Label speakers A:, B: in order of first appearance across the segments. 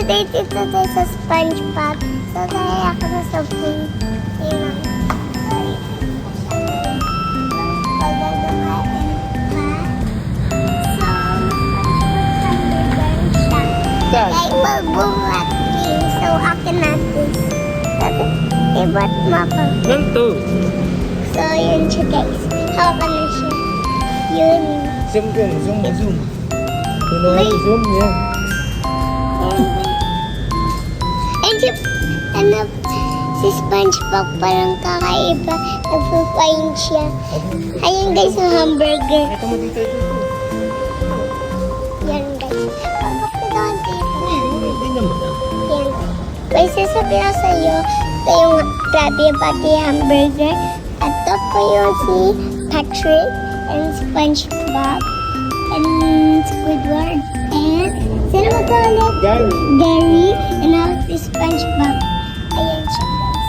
A: Today, dito tayo sa SpongeBob. So, kaya ako na sa pool. Tingnan. Sorry. Pagdadahain pa. So, hamburger siya. Kaya magbuhat din. So, akin natin. Sabi, ibat mo ako.
B: Ganito.
A: So, yun siya guys. Hawakan na siya. Yun.
B: Zoom ko. Zoom.
A: Wait.
B: Zoom yan.
A: And si SpongeBob parang kakaiba. Nagpo-fine siya. Ayun guys, ang hamburger.
B: Ito mo dito.
A: Yan guys. Pagkakataon dito.
B: Hindi naman ah.
A: Yan. May sasabihin ko sa iyo, ito yung Krabby Patty hamburger. At ito po yung si Patrick and SpongeBob and Squidward. And sino ba ito ulit? Gary. And now si SpongeBob. Ayan siya guys.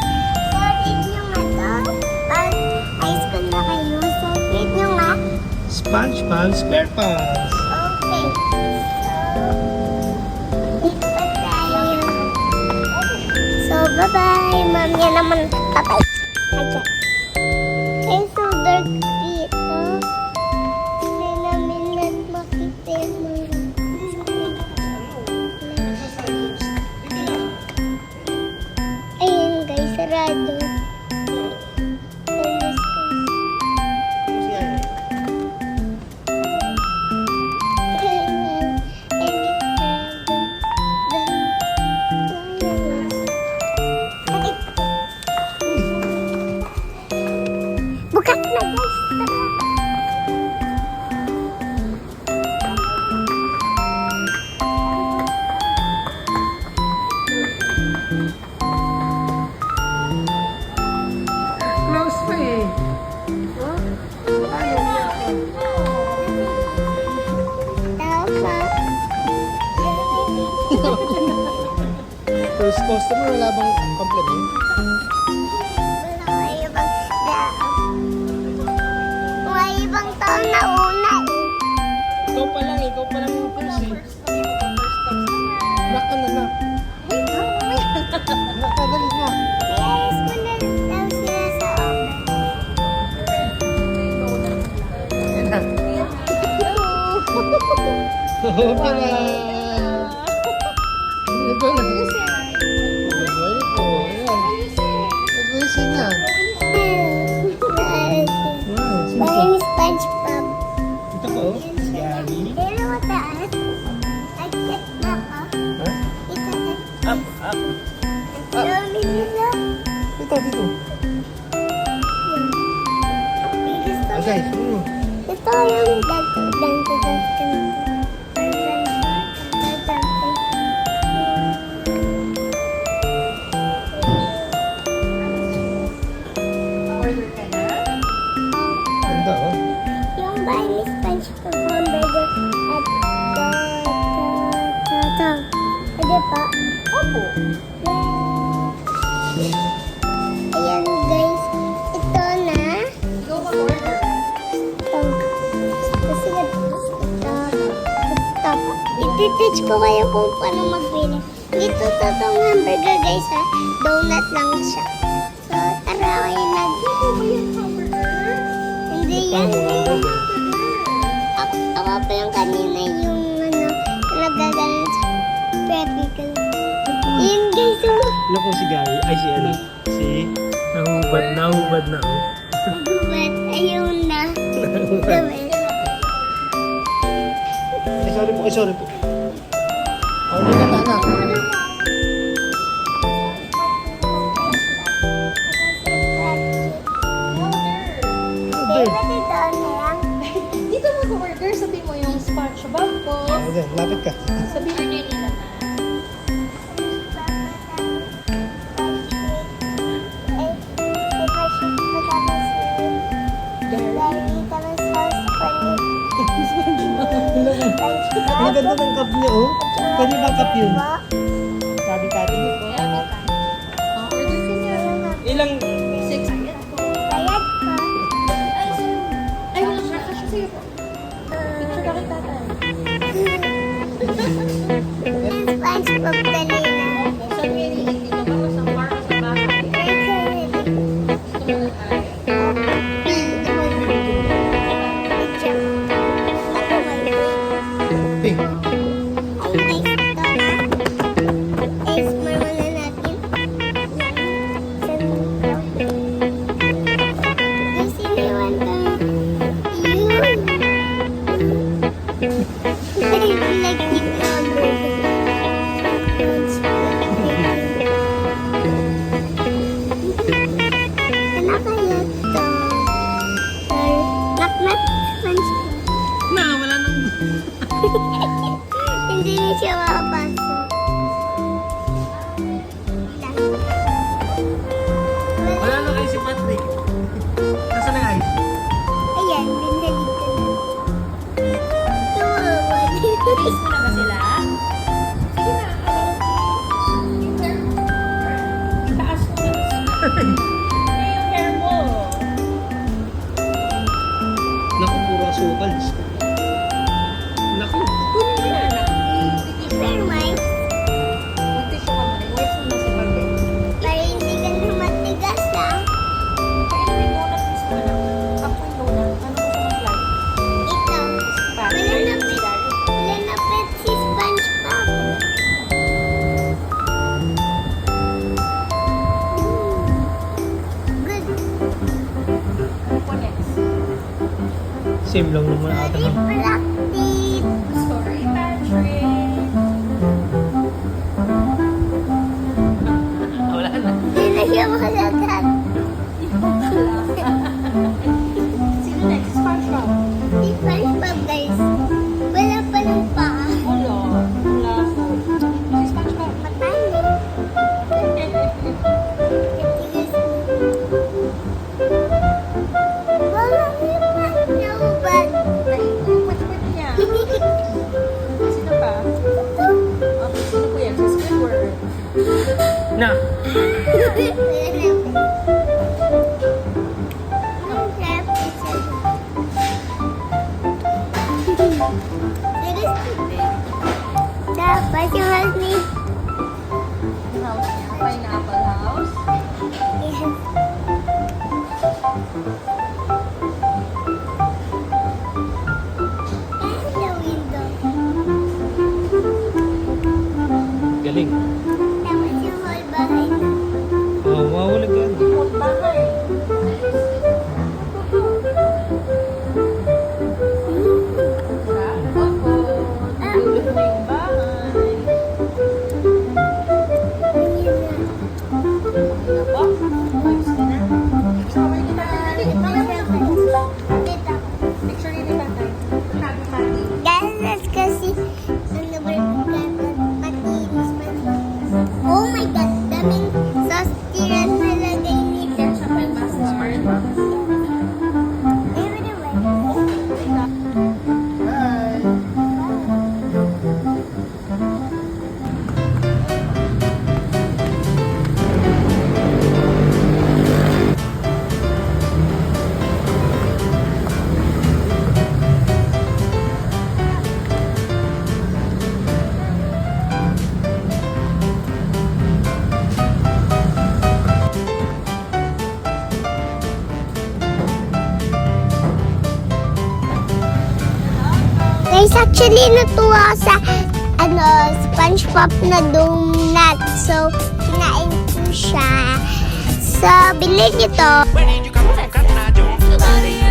A: So, rate nyo nga ito. Pag high school na kayo, so rate nyo nga.
B: SpongeBob SquarePants.
A: Okay. So, dito pa tayo. So, bye-bye. Mamaya naman. Bye-bye. Ayan. Okay, so dark dito. Hindi namin makita yung mga Ayan guys, sarado. Bukas na guys.
B: Close pa eh.
A: Tama.
B: First customer, wala bang compliment?
A: May ibang taon na una eh.
B: Ikaw pa lang yung first eh. Knock ka na knock. Knock ka, dali na.
A: Yes, muna daw sila sa oven.
B: Yan na. Okay na. Ito na. Buhay po. Ayan. Nag-uwisin na.
A: Bahay ni SpongeBob.
B: Ito po. Gary.
A: Pero mataas. Agkat na ka.
B: Ha?
A: Ito.
B: Up.
A: Dami nila.
B: Dito.
A: Gusto
B: Okay.
A: Ito yung dagdag.
B: Ganda oh.
A: Yung bahay ni SpongeBob hamburger at ito. Pwede pa? Opo. Ayan guys. Ito na. Ito. Kasi ito. Iti-teach ko kayo kung paano magbili. Ito totoong hamburger guys ha. Donut lang siya. So tara kayo Hindi yan. Ako pa yung kanina yung nagagalan sa practical. Yun guys oh.
B: Ano po si Gary? Ay si ano? Si nahubad na oh.
A: But ayun na. Gawin.
B: Ay sorry po. Order ka na anak.
C: Dito mo ko order, sabihin mo yung SpongeBob ko.
B: Okay, lapit ka.
C: Sabihin niyo nila na.
B: Ang ganda ng cup niya oh. Pwede ba cup yun? Sabi kati niyo po.
C: Order ko niya.
B: Ilang
C: 6.
A: Bayad ko.
C: Ay, wala siya. Kasi sige po. Picture ka kay tatay.
A: Sponge SpongeBob dali na.
C: Saan mo yung dito ba? Sa park, sa bahay? Gusto mo na tayo?
B: Pink. Na, wala nang...
A: Hindi niya siya makapasok.
B: Wala nang ice si Patrick. Nasaan ang ice?
A: Ayan, binalik ko na. Kawawa.
C: Kiss mo na ba sila? Sige na. Taas mo na. Ay, yung hair mo.
B: Naku, puro asukal. Naku.
C: Kunin mo na, anak.
A: Pero may,
C: Mag-tissue ka muna. Wipes mo na si Pagde.
A: para hindi ka na matigas ah.
C: Kaya may donut gusto mo na. Apoy donut. Ano gusto mong fly?
A: Ito.
C: Pa.
A: Wala na wala na pet si SpongeBob. Good.
C: What next?
B: Same lang naman ata
A: Sorry,
B: na.
A: practice.
C: Sorry, Patrick.
B: Wala na.
A: Hindi na siya makasagat.
C: Sino next? SpongeBob.
A: Si SpongeBob guys. Wala pa ng paa.
C: Wala. Wala po. Si SpongeBob.
A: Patay na. Katigas na. Wala niya pa. Nauban.
C: Pati niya. Sino pa? Okay, sino po yan? Si Squidward.
B: Na.
A: Wala na. Ang sarap isa. Dapat yung house ni
C: House niya. Pineapple house.
A: the window.
B: Galing.
A: Tapos yung whole bahay na.
B: Oh, mawawala ka.
C: Huwag bahay. Sarap. Opo. Tulog mo yung bahay.
A: Yun na.
C: Okay na po? Ayos ka na? Sabay kita.
A: Dito.
C: Picture ni Tatay. Happy party.
A: Guys, kasi ano ba yung patinis pa. Oh my God, daming sauce tira nalagay nito.
C: Sa pelmas na smart box.
A: Everywhere. Guys, actually natuwa ako sa SpongeBob na donut. So, kinain ko siya. So, bilhin nyo to.
D: Where did you come from? 'Cause I don't feel body.